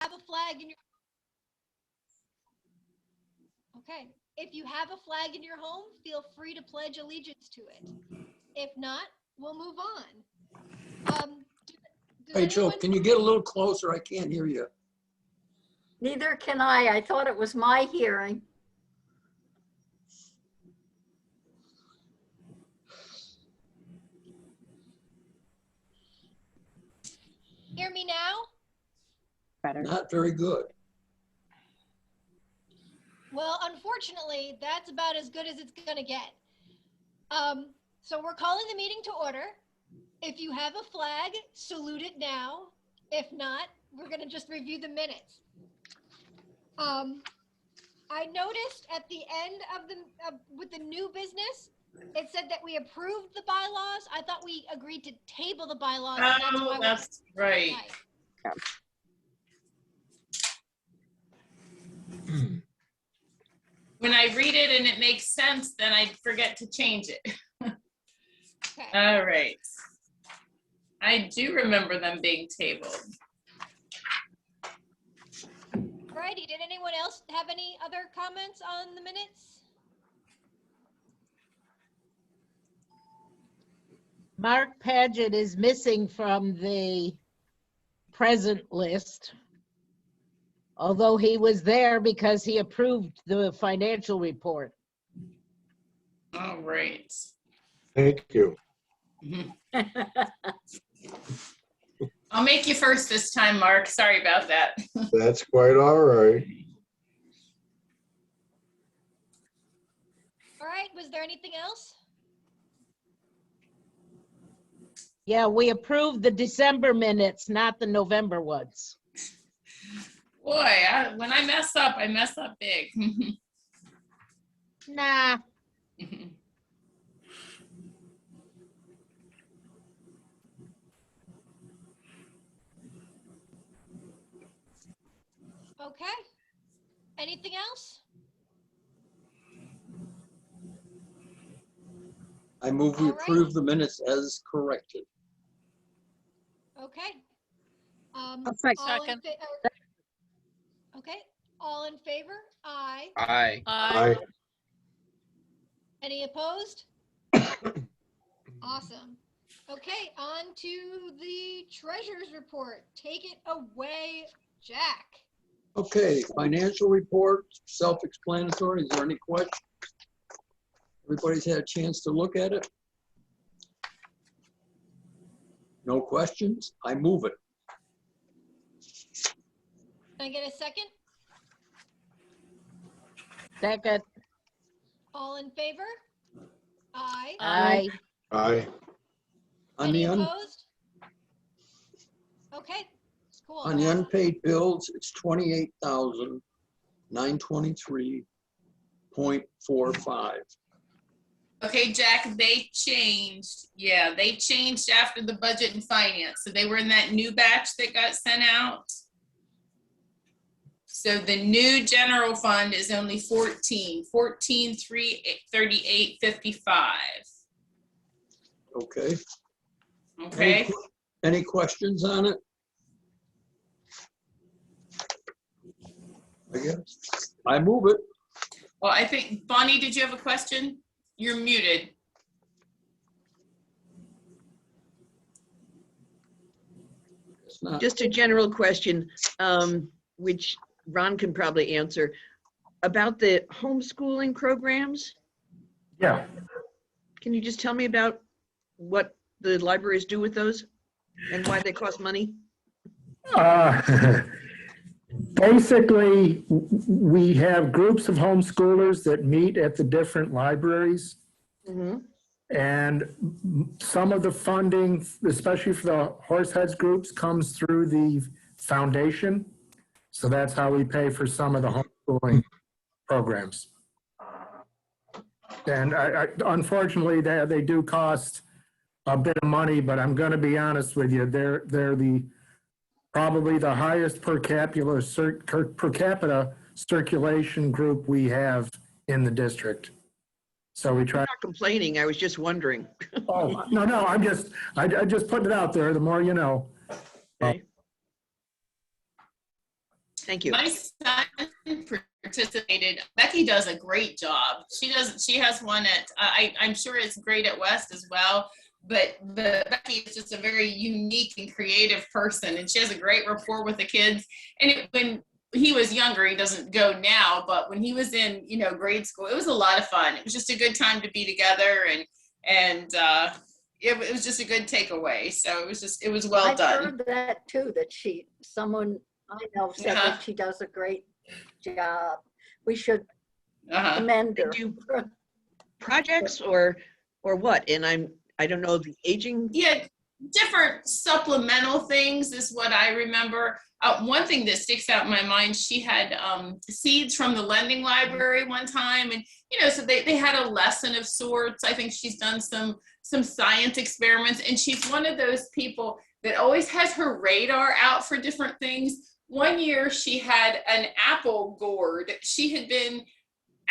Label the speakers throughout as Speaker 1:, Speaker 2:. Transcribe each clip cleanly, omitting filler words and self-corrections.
Speaker 1: have a flag in your Okay. If you have a flag in your home, feel free to pledge allegiance to it. If not, we'll move on.
Speaker 2: Rachel, can you get a little closer? I can't hear you.
Speaker 3: Neither can I. I thought it was my hearing.
Speaker 1: Hear me now?
Speaker 4: Better.
Speaker 2: Not very good.
Speaker 1: Well, unfortunately, that's about as good as it's gonna get. So we're calling the meeting to order. If you have a flag, salute it now. If not, we're gonna just review the minutes. I noticed at the end of with the new business, it said that we approved the bylaws. I thought we agreed to table the bylaws.
Speaker 5: Oh, that's right. When I read it and it makes sense, then I forget to change it.
Speaker 1: Okay.
Speaker 5: All right. I do remember them being tabled.
Speaker 1: Alrighty, did anyone else have any other comments on the minutes?
Speaker 6: Mark Paget is missing from the present list, although he was there because he approved the financial report.
Speaker 5: All right.
Speaker 7: Thank you.
Speaker 5: I'll make you first this time, Mark. Sorry about that.
Speaker 7: That's quite all right.
Speaker 1: All right, was there anything else?
Speaker 6: Yeah, we approved the December minutes, not the November ones.
Speaker 5: Boy, when I mess up big.
Speaker 6: Nah.
Speaker 1: Okay. Anything else?
Speaker 2: I move we
Speaker 1: All right.
Speaker 2: approve the minutes as corrected.
Speaker 1: Okay.
Speaker 4: I'll second.
Speaker 1: All in okay. All in favor? Aye.
Speaker 8: Aye.
Speaker 7: Aye.
Speaker 1: Any opposed? Awesome. Okay, on to the treasurer's report. Take it away, Jack.
Speaker 2: Okay, financial report, self-explanatory. Is there any questions? Everybody's had a chance to look at it? No questions? I move it.
Speaker 1: Can I get a second?
Speaker 6: Second.
Speaker 1: All in favor? Aye.
Speaker 6: Aye.
Speaker 7: Aye.
Speaker 2: On
Speaker 1: Any
Speaker 2: the
Speaker 1: opposed? Okay, cool.
Speaker 2: on the unpaid bills, it's 28,923.45.
Speaker 5: Okay, Jack, they changed. Yeah, they changed after the budget and finance. So they were in that new batch that got sent out. So the new general fund is only 14,338.55.
Speaker 2: Okay.
Speaker 5: Okay.
Speaker 2: Any questions on it? I guess. I move it.
Speaker 5: Well, I think, Bonnie, did you have a question? You're muted.
Speaker 2: It's not.
Speaker 9: Just a general question, which Ron can probably answer, about the homeschooling programs.
Speaker 7: Yeah.
Speaker 9: Can you just tell me about what the libraries do with those and why they cost money?
Speaker 10: Basically, we have groups of homeschoolers that meet at the different libraries.
Speaker 9: Mm-hmm.
Speaker 10: And some of the funding, especially for the Horseheads groups, comes through the foundation. So that's how we pay for some of the homeschooling programs. And unfortunately, they do cost a bit of money, but I'm going to be honest with you, they're probably the highest per capita circulation group we have in the district. So we try.
Speaker 9: I'm not complaining. I was just wondering.
Speaker 10: Oh, no, I just put it out there. The more you know.
Speaker 9: Okay. Thank you.
Speaker 5: My son participated. Becky does a great job. She has one at, I'm sure it's great at West as well. But Becky is just a very unique and creative person, and she has a great rapport with the kids. And when he was younger, he doesn't go now, but when he was in, grade school, it was a lot of fun. It was just a good time to be together, and it was just a good takeaway. So it was well done.
Speaker 3: I've heard that too, that someone I know said that she does a great job. We should commend her.
Speaker 9: Do projects or what? And I don't know the aging.
Speaker 5: Yeah, different supplemental things is what I remember. One thing that sticks out in my mind, she had seeds from the lending library one time, and so they had a lesson of sorts. I think she's done some science experiments, and she's one of those people that always has her radar out for different things. One year she had an apple gourd. She had been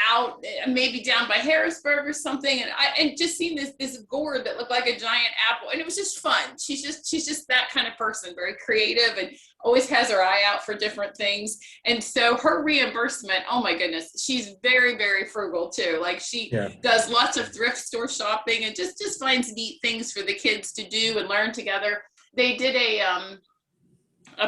Speaker 5: out maybe down by Harrisburg or something, and just seen this gourd that looked like a giant apple, and it was just fun. She's just that kind of person, very creative, and always has her eye out for different things. And so her reimbursement, oh my goodness, she's very, very frugal too. Like she does lots of thrift store shopping and just finds neat things for the kids to do and learn together. They did a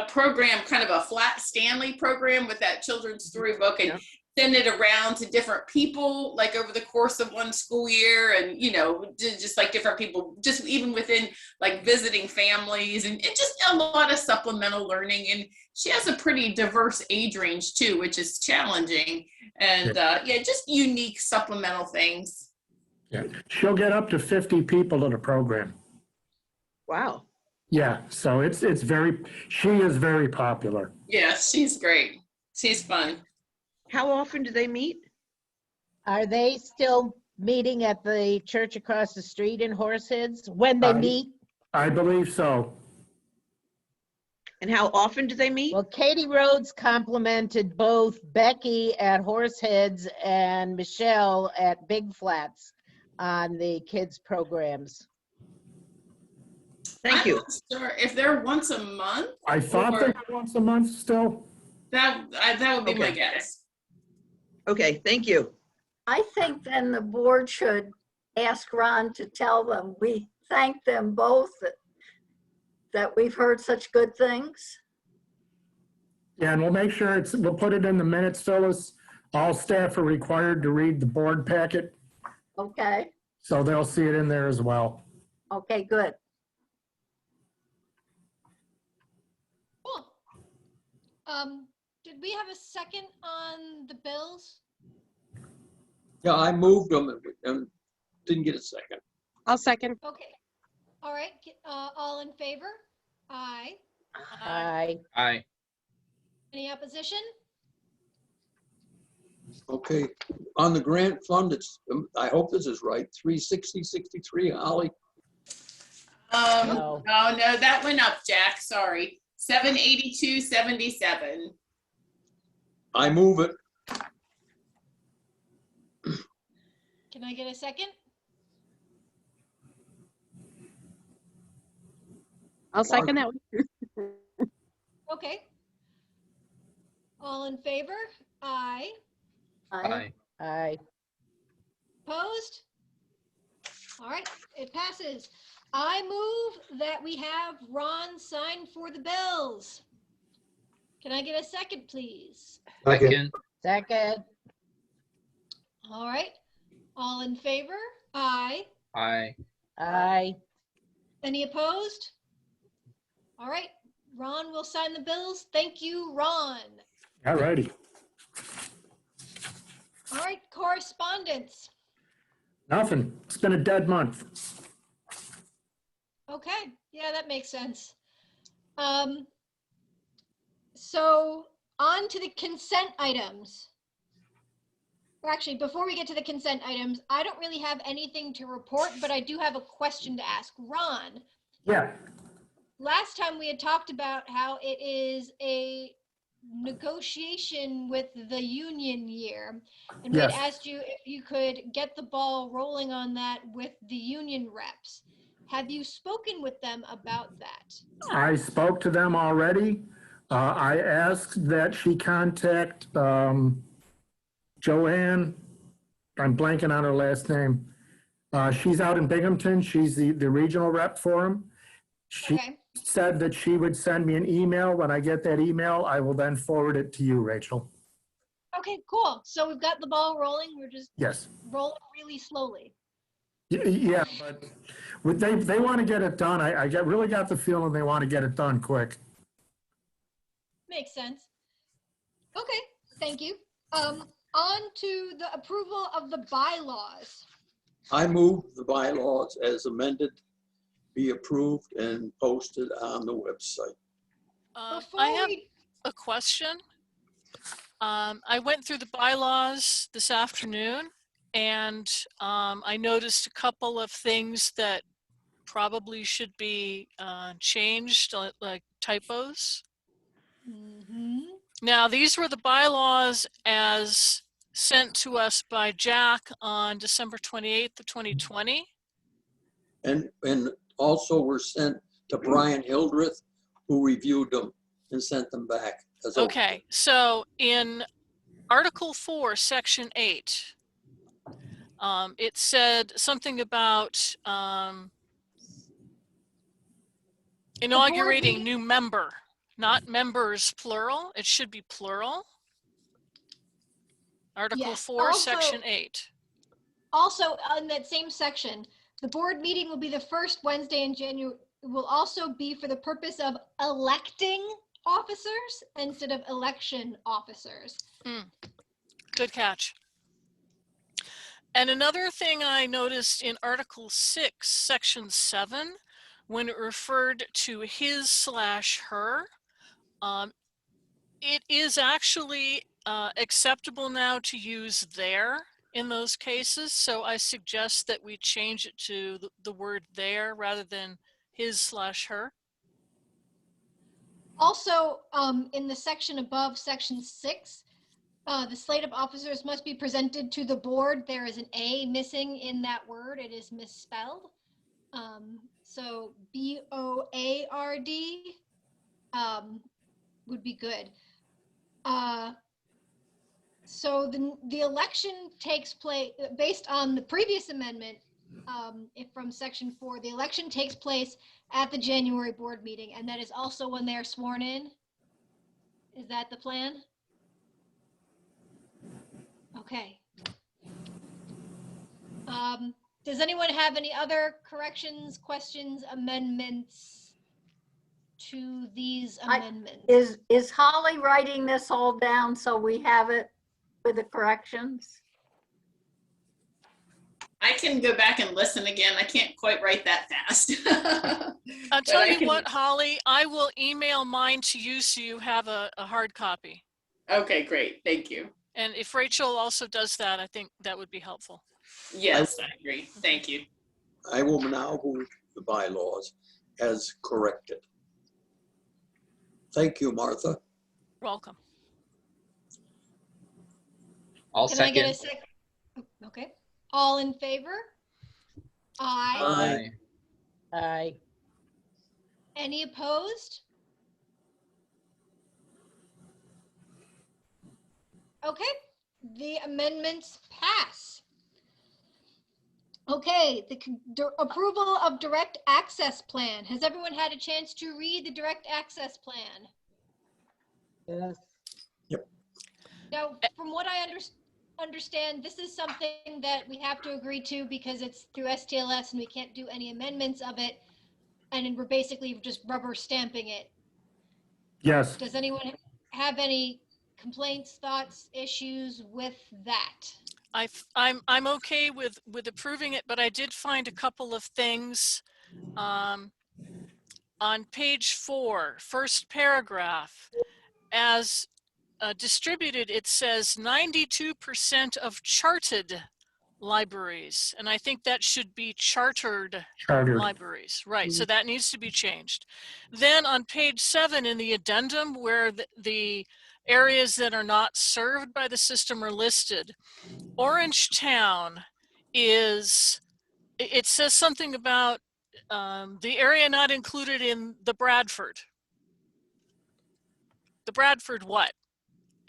Speaker 5: program, kind of a Flat Stanley program with that children's storybook, and send it around to different people, like over the course of one school year, and just like different people, just even within like visiting families, and just a lot of supplemental learning. And she has a pretty diverse age range too, which is challenging, and just unique supplemental things.
Speaker 10: Yeah, she'll get up to 50 people in a program.
Speaker 9: Wow.
Speaker 10: Yeah, so she is very popular.
Speaker 5: Yeah, she's great. She's fun.
Speaker 9: How often do they meet?
Speaker 6: Are they still meeting at the church across the street in Horseheads when they meet?
Speaker 10: I believe so.
Speaker 9: And how often do they meet?
Speaker 6: Well, Katie Rhodes complimented both Becky at Horseheads and Michelle at Big Flats on the kids' programs.
Speaker 9: Thank you.
Speaker 5: I'm not sure if they're once a month.
Speaker 10: I thought they were once a month still.
Speaker 5: That would be my guess.
Speaker 9: Okay, thank you.
Speaker 3: I think then the board should ask Ron to tell them we thank them both that we've heard such good things.
Speaker 10: Yeah, and we'll make sure we'll put it in the minutes, Phyllis. All staff are required to read the board packet,
Speaker 3: Okay,
Speaker 10: so they'll see it in there as well.
Speaker 3: okay, good.
Speaker 1: Cool. Did we have a second on the bills?
Speaker 2: Yeah, I moved them and didn't get a second.
Speaker 4: I'll second.
Speaker 1: Okay. All right. All in favor? Aye.
Speaker 6: Aye.
Speaker 8: Aye.
Speaker 1: Any opposition?
Speaker 2: Okay, on the grant fund, I hope this is right, 36063, Holly.
Speaker 5: No, that went up, Jack. Sorry. 782.77.
Speaker 2: I move it.
Speaker 1: Can I get a second?
Speaker 4: I'll second that one.
Speaker 1: Okay. All in favor? Aye.
Speaker 8: Aye.
Speaker 6: Aye.
Speaker 1: Opposed? All right, it passes. I move that we have Ron sign for the bills. Can I get a second, please?
Speaker 8: Second.
Speaker 6: Second.
Speaker 1: All right. All in favor? Aye.
Speaker 8: Aye.
Speaker 6: Aye.
Speaker 1: Any opposed? All right, Ron will sign the bills. Thank you, Ron.
Speaker 10: All righty.
Speaker 1: All right, correspondence.
Speaker 10: Nothing. It's been a dead month.
Speaker 1: Okay, yeah, that makes sense. So on to the consent items. Or actually, before we get to the consent items, I don't really have anything to report, but I do have a question to ask. Ron,
Speaker 10: Yeah.
Speaker 1: last time we had talked about how it is a negotiation with the union year, and we had
Speaker 10: Yes.
Speaker 1: asked you if you could get the ball rolling on that with the union reps. Have you spoken with them about that?
Speaker 10: I spoke to them already. I asked that she contact Joanne, I'm blanking on her last name. She's out in Binghamton. She's the regional rep for him. She
Speaker 1: Okay,
Speaker 10: said that she would send me an email. When I get that email, I will then forward it to you, Rachel.
Speaker 1: okay, cool. So we've got the ball rolling. We're just
Speaker 10: Yes.
Speaker 1: rolling really slowly.
Speaker 10: Yeah, but they want to get it done. Really got the feeling they want to get it done quick.
Speaker 1: Makes sense. Okay, thank you. On to the approval of the bylaws.
Speaker 2: I move the bylaws as amended be approved and posted on the website.
Speaker 1: Before
Speaker 11: I have
Speaker 1: we,
Speaker 11: a question. I went through the bylaws this afternoon and I noticed a couple of things that probably should be changed, like typos. Now, these were the bylaws as sent to us by Jack on December 28th of 2020.
Speaker 2: And also were sent to Brian Hildreth, who reviewed them and sent them back. as
Speaker 11: Okay, so in Article 4, Section 8, it said something about inaugurating
Speaker 1: meeting-
Speaker 11: new member, not members plural. It should be plural. Article
Speaker 1: Yes,
Speaker 11: 4,
Speaker 1: also-
Speaker 11: Section 8.
Speaker 1: Also, on that same section, the board meeting will be the first Wednesday in January. It will also be for the purpose of electing officers instead of election officers.
Speaker 11: Good catch. And another thing I noticed in Article 6, Section 7, when it referred to his/her, it is actually acceptable now to use their in those cases. So I suggest that we change it to the word their rather than his/her.
Speaker 1: Also, in the section above, section 6, the slate of officers must be presented to the board. There is an A missing in that word. It is misspelled. So BOARD would be good. So the election takes place based on the previous amendment. From section 4, the election takes place at the January board meeting, and that is also when they are sworn in. Is that the plan? Okay. Does anyone have any other corrections, questions, amendments to these amendments?
Speaker 3: Is Holly writing this all down so we have it with the corrections?
Speaker 5: I can go back and listen again. I can't quite write that fast.
Speaker 11: I'll tell
Speaker 5: I
Speaker 11: you
Speaker 5: can-
Speaker 11: what, Holly, I will email mine to you so you have a hard copy.
Speaker 5: Okay, great. Thank you.
Speaker 11: And if Rachel also does that, I think that would be helpful.
Speaker 5: Yes, I agree. Thank you.
Speaker 2: I will now move the bylaws as corrected. Thank you, Martha.
Speaker 11: Welcome.
Speaker 8: I'll
Speaker 1: Can I get a
Speaker 8: second.
Speaker 1: second? Okay. All in favor? Aye.
Speaker 8: Aye.
Speaker 6: Aye.
Speaker 1: Any opposed? Okay, the amendments pass. Okay, the approval of direct access plan. Has everyone had a chance to read the direct access plan?
Speaker 6: Yes.
Speaker 1: Now, from what I understand, this is something that we have to agree to because it's through STLS and we can't do any amendments of it. And we're basically just rubber stamping it.
Speaker 10: Yes.
Speaker 1: Does anyone have any complaints, thoughts, issues with that?
Speaker 11: I'm okay with approving it, but I did find a couple of things. On page 4, first paragraph, as distributed, it says 92% of charted libraries, and I think that should be chartered libraries. Right, so that needs to be changed. Then on page 7 in the addendum, where the areas that are not served by the system are listed, Orangetown it says something about the area not included in the Bradford. the Bradford what?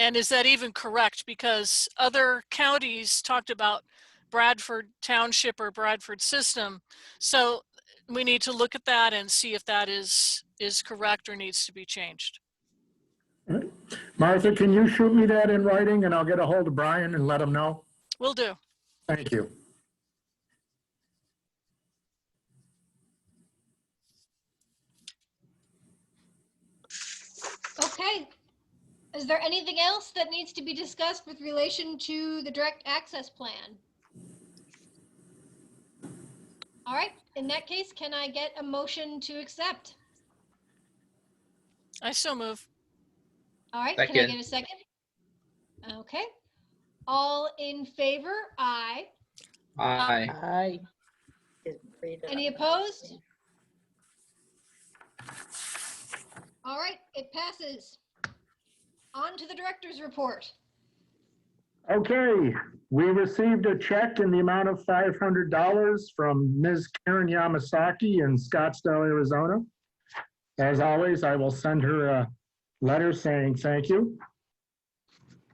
Speaker 11: And is that even correct? Because other counties talked about Bradford Township or Bradford system. So we need to look at that and see if that is correct or needs to be changed.
Speaker 10: Martha, can you shoot me that in writing and I'll get a hold of Brian and let him know?
Speaker 11: Will do.
Speaker 10: Thank you.
Speaker 1: Okay. Is there anything else that needs to be discussed with relation to the direct access plan? All right, in that case, can I get a motion to accept?
Speaker 11: I so move.
Speaker 1: All right, can I
Speaker 8: Second.
Speaker 1: get a second? Okay. All in favor? Aye.
Speaker 8: Aye.
Speaker 6: Aye.
Speaker 3: Didn't read it.
Speaker 1: Any opposed? All right, it passes. On to the director's report.
Speaker 10: Okay, we received a check in the amount of $500 from Ms. Karen Yamasaki in Scottsdale, Arizona. As always, I will send her a letter saying thank you.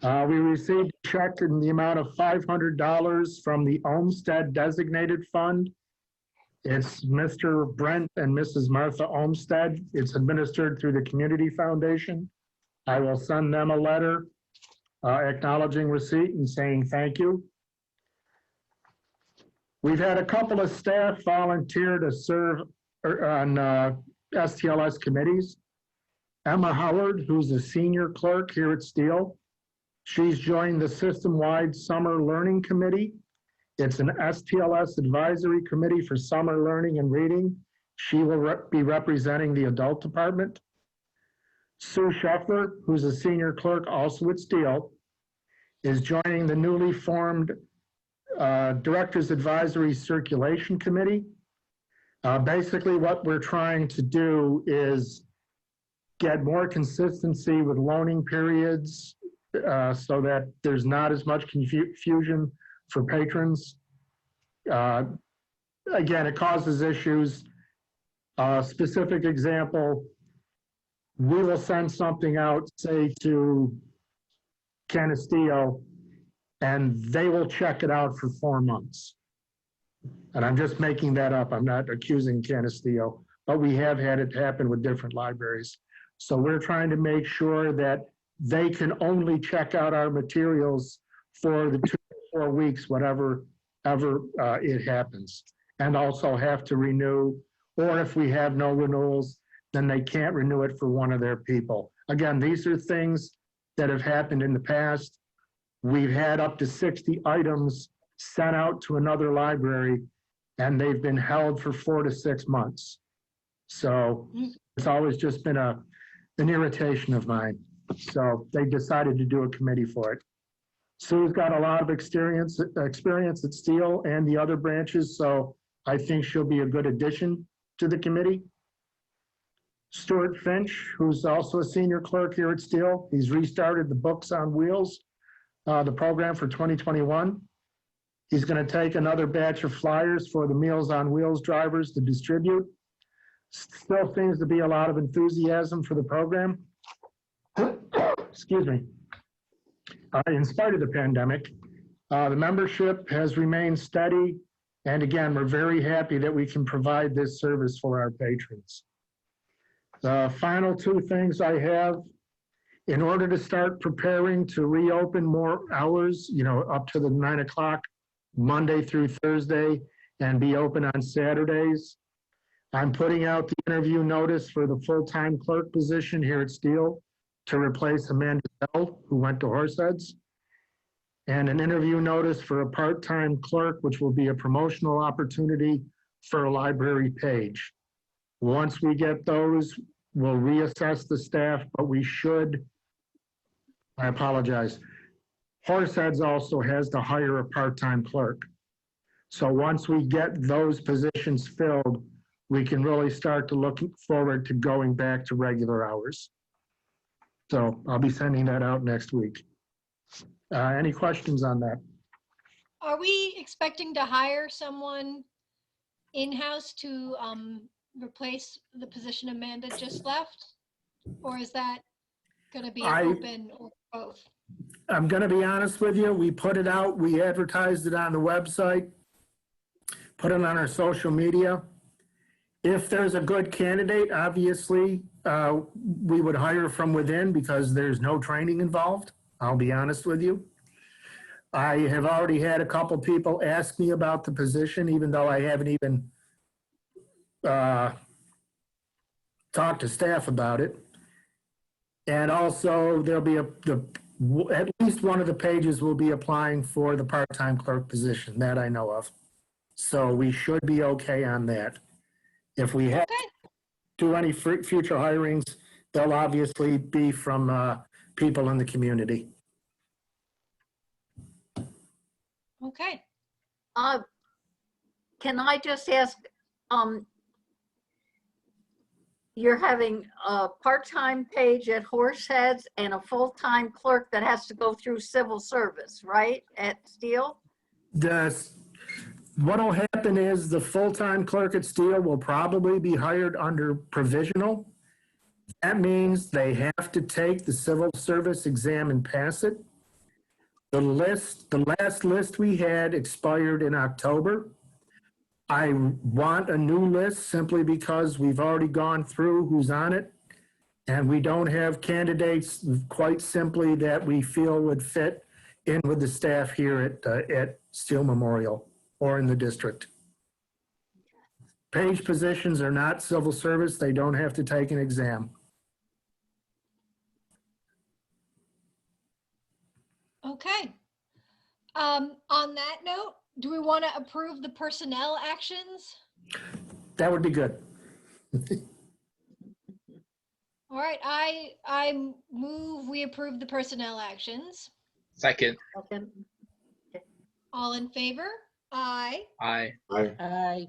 Speaker 10: We received a check in the amount of $500 from the Olmsted Designated Fund. It's Mr. Brent and Mrs. Martha Olmsted. It's administered through the Community Foundation. I will send them a letter acknowledging receipt and saying thank you. We've had a couple of staff volunteer to serve on STLS committees. Emma Howard, who's a senior clerk here at Steele, she's joined the system-wide summer learning committee. It's an STLS advisory committee for summer learning and reading. She will be representing the adult department. Sue Scheffler, who's a senior clerk also at Steele, is joining the newly formed Directors Advisory Circulation Committee. Basically, what we're trying to do is get more consistency with loaning periods so that there's not as much confusion for patrons. Again, it causes issues. Specific example, we will send something out, say, to Canisteo, and they will check it out for 4 months. And I'm just making that up. I'm not accusing Canisteo, but we have had it happen with different libraries. So we're trying to make sure that they can only check out our materials for the 2 to 4 weeks, whatever it happens, and also have to renew, or if we have no renewals, then they can't renew it for one of their people. Again, these are things that have happened in the past. We've had up to 60 items sent out to another library, and they've been held for 4 to 6 months. So it's always just been an irritation of mine. So they decided to do a committee for it. Sue's got a lot of experience at Steele and the other branches, so I think she'll be a good addition to the committee. Stuart Finch, who's also a senior clerk here at Steele, he's restarted the Books on Wheels, the program for 2021. He's going to take another batch of flyers for the Meals on Wheels drivers to distribute. Still seems to be a lot of enthusiasm for the program. Excuse me. In spite of the pandemic, the membership has remained steady. And again, we're very happy that we can provide this service for our patrons. The final 2 things I have, in order to start preparing to reopen more hours, up to the 9 o'clock, Monday through Thursday, and be open on Saturdays, I'm putting out the interview notice for the full-time clerk position here at Steele to replace Amanda Bell, who went to Horseheads, and an interview notice for a part-time clerk, which will be a promotional opportunity for a library page. Once we get those, we'll reassess the staff, but we should, I apologize, Horseheads also has to hire a part-time clerk. So once we get those positions filled, we can really start to look forward to going back to regular hours. So I'll be sending that out next week. Any questions on that?
Speaker 1: Are we expecting to hire someone in-house to replace the position Amanda just left? Or is that gonna be
Speaker 10: I-
Speaker 1: open or both?
Speaker 10: I'm going to be honest with you. We put it out, we advertised it on the website, put it on our social media. If there's a good candidate, obviously, we would hire from within because there's no training involved. I'll be honest with you. I have already had a couple people ask me about the position, even though I haven't even talked to staff about it. And also, there'll be at least one of the pages will be applying for the part-time clerk position, that I know of. So we should be okay on that. If we have
Speaker 1: Okay,
Speaker 10: to do any future hirings, they'll obviously be from people in the community.
Speaker 1: okay.
Speaker 3: Can I just ask, you're having a part-time page at Horseheads and a full-time clerk that has to go through civil service, right, at Steel?
Speaker 10: What'll happen is the full-time clerk at Steel will probably be hired under provisional. That means they have to take the civil service exam and pass it. The last list we had expired in October. I want a new list simply because we've already gone through who's on it. And we don't have candidates quite simply that we feel would fit in with the staff here at Steel Memorial or in the district. Page positions are not civil service. They don't have to take an exam.
Speaker 1: Okay. On that note, do we want to approve the personnel actions?
Speaker 10: That would be good.
Speaker 1: All right, I move we approve the personnel actions.
Speaker 8: Second.
Speaker 3: Okay.
Speaker 1: All in favor? Aye.
Speaker 8: Aye.
Speaker 6: Aye.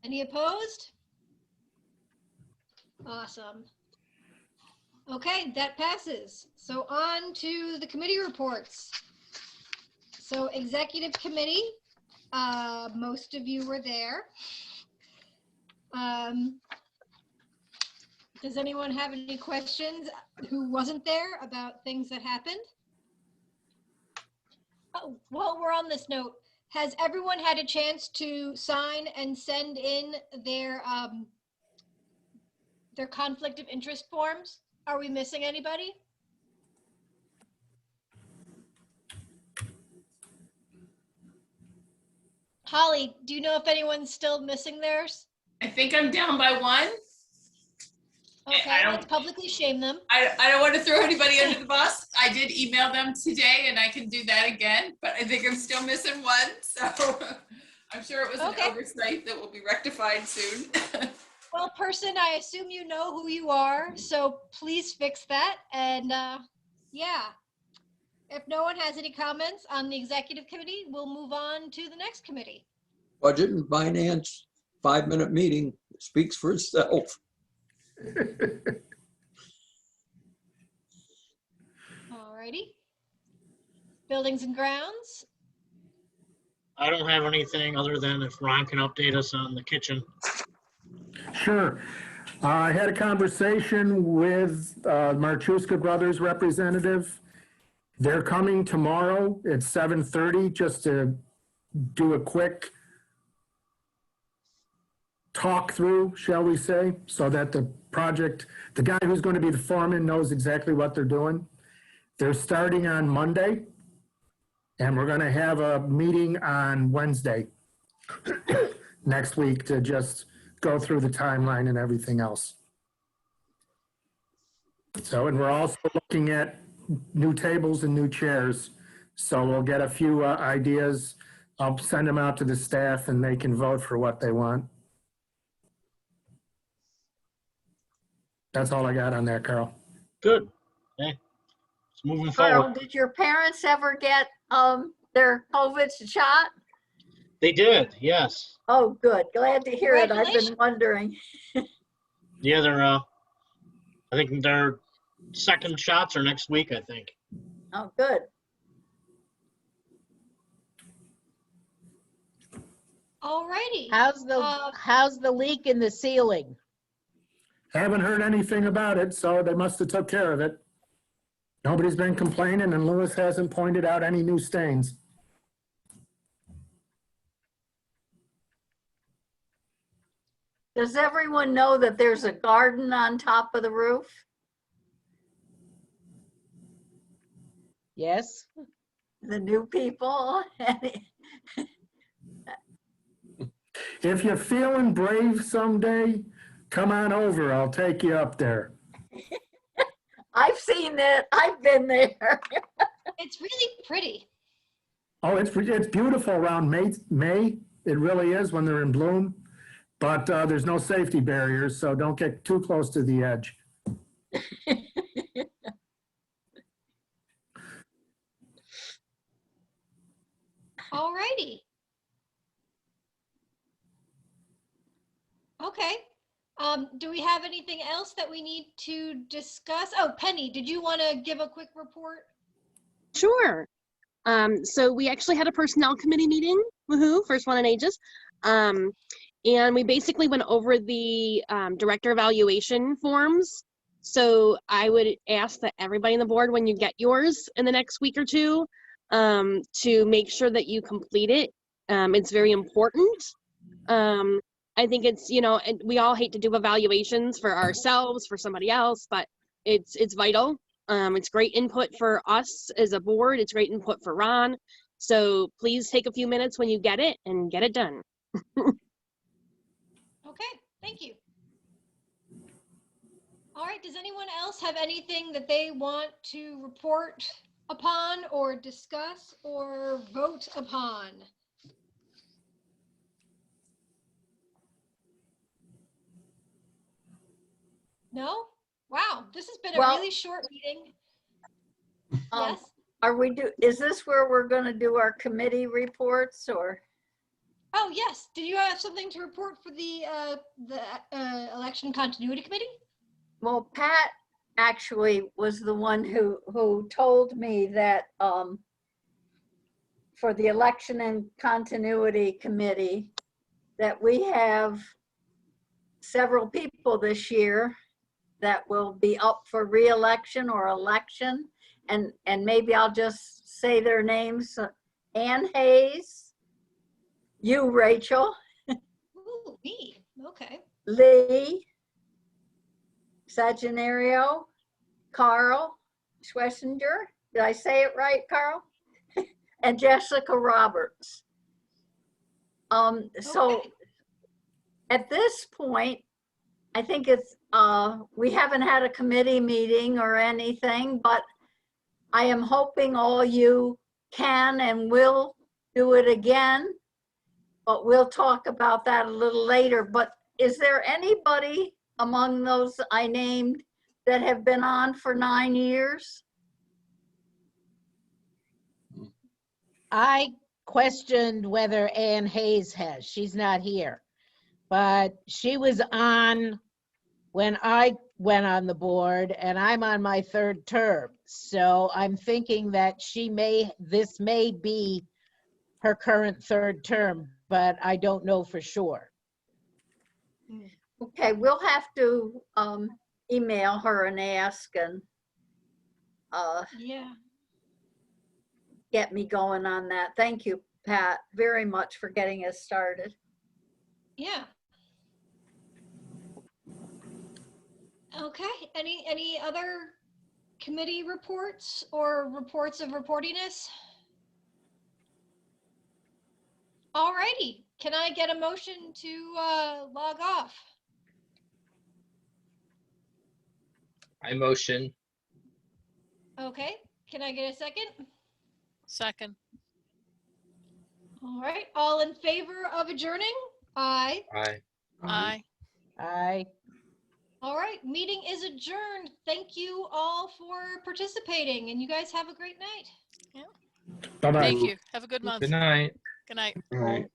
Speaker 1: Any opposed? Awesome. Okay, that passes. So on to the committee reports. So executive committee, most of you were there. Does anyone have any questions who wasn't there about things that happened? Oh, while we're on this note, has everyone had a chance to sign and send in their conflict of interest forms? Are we missing anybody? Holly, do you know if anyone's still missing theirs?
Speaker 5: I think I'm down by one.
Speaker 1: Okay,
Speaker 5: I don't-
Speaker 1: let's publicly shame them.
Speaker 5: I don't want to throw anybody under the bus. I did email them today and I can do that again, but I think I'm still missing one. So I'm sure it was
Speaker 1: Okay.
Speaker 5: an oversight that will be rectified soon.
Speaker 1: Well, person, I assume you know who you are, so please fix that. And yeah, if no one has any comments on the executive committee, we'll move on to the next committee.
Speaker 2: Budget and Finance, 5-minute meeting speaks for itself.
Speaker 1: Alrighty. Buildings and Grounds.
Speaker 12: I don't have anything other than if Ron can update us on the kitchen.
Speaker 10: Sure. I had a conversation with Marchuska Brothers representative. They're coming tomorrow at 7:30 just to do a quick talk through, shall we say, so that the guy who's going to be the foreman knows exactly what they're doing. They're starting on Monday, and we're going to have a meeting on Wednesday next week to just go through the timeline and everything else. So, and we're also looking at new tables and new chairs. So we'll get a few ideas. I'll send them out to the staff and they can vote for what they want. That's all I got on that, Carl.
Speaker 12: Good. Okay. It's moving
Speaker 3: Carl,
Speaker 12: forward.
Speaker 3: did your parents ever get their COVID shot?
Speaker 12: They did, yes.
Speaker 3: Oh, good. Glad to hear it. I've been
Speaker 1: Congratulations.
Speaker 3: wondering.
Speaker 12: Yeah, I think their second shots are next week, I think.
Speaker 3: Oh, good.
Speaker 1: Alrighty.
Speaker 6: How's the leak in the ceiling?
Speaker 10: Haven't heard anything about it, so they must have took care of it. Nobody's been complaining, and Lewis hasn't pointed out any new stains.
Speaker 3: Does everyone know that there's a garden on top of the roof?
Speaker 6: Yes?
Speaker 3: The new people?
Speaker 10: If you're feeling brave someday, come on over. I'll take you up there.
Speaker 3: I've seen it. I've been there.
Speaker 1: It's really pretty.
Speaker 10: Oh, it's beautiful around May. It really is when they're in bloom. But there's no safety barriers, so don't get too close to the edge.
Speaker 1: All righty. Okay. Do we have anything else that we need to discuss? Oh, Penny, did you want to give a quick report?
Speaker 4: Sure. So we actually had a personnel committee meeting, woohoo, first one in ages. And we basically went over the director evaluation forms. So I would ask that everybody on the board, when you get yours in the next week or two, to make sure that you complete it. It's very important. I think it's, you know, and we all hate to do evaluations for ourselves, for somebody else, but it's vital. It's great input for us as a board. It's great input for Ron. So please take a few minutes when you get it and get it done.
Speaker 1: Okay, thank you. All right, does anyone else have anything that they want to report upon or discuss or vote upon? No? Wow, this has been a
Speaker 3: Well,
Speaker 1: really short meeting.
Speaker 3: Um,
Speaker 1: Yes?
Speaker 3: Is this where we're gonna do our committee reports or?
Speaker 1: Oh, yes. Did you have something to report for the Election Continuity Committee?
Speaker 3: Well, Pat actually was the one who told me that for the Election and Continuity Committee, that we have several people this year that will be up for re-election or election. And maybe I'll just say their names. Ann Hayes, you, Rachel,
Speaker 1: Ooh, me. Okay.
Speaker 3: Lee, Sagenario, Carl Schlesinger. Did I say it right, Carl? And Jessica Roberts. So
Speaker 1: Okay.
Speaker 3: at this point, I think it's, we haven't had a committee meeting or anything, but I am hoping all you can and will do it again. But we'll talk about that a little later. But is there anybody among those I named that have been on for 9 years?
Speaker 6: I questioned whether Ann Hayes has. She's not here. But she was on when I went on the board, and I'm on my third term. So I'm thinking that this may be her current third term, but I don't know for sure.
Speaker 3: Okay, we'll have to email her and ask and
Speaker 1: Yeah.
Speaker 3: get me going on that. Thank you, Pat, very much for getting us started.
Speaker 1: Yeah. Okay. Any other committee reports or reports of reportiness? All righty. Can I get a motion to log off?
Speaker 8: I motion.
Speaker 1: Okay. Can I get a second?
Speaker 11: Second.
Speaker 1: All right. All in favor of adjourning? Aye.
Speaker 8: Aye.
Speaker 11: Aye.
Speaker 6: Aye.
Speaker 1: All right. Meeting is adjourned. Thank you all for participating, and you guys have a great night.
Speaker 10: Bye-bye.
Speaker 11: Thank you. Have a good month.
Speaker 8: Good night.
Speaker 11: Good night.
Speaker 7: All right.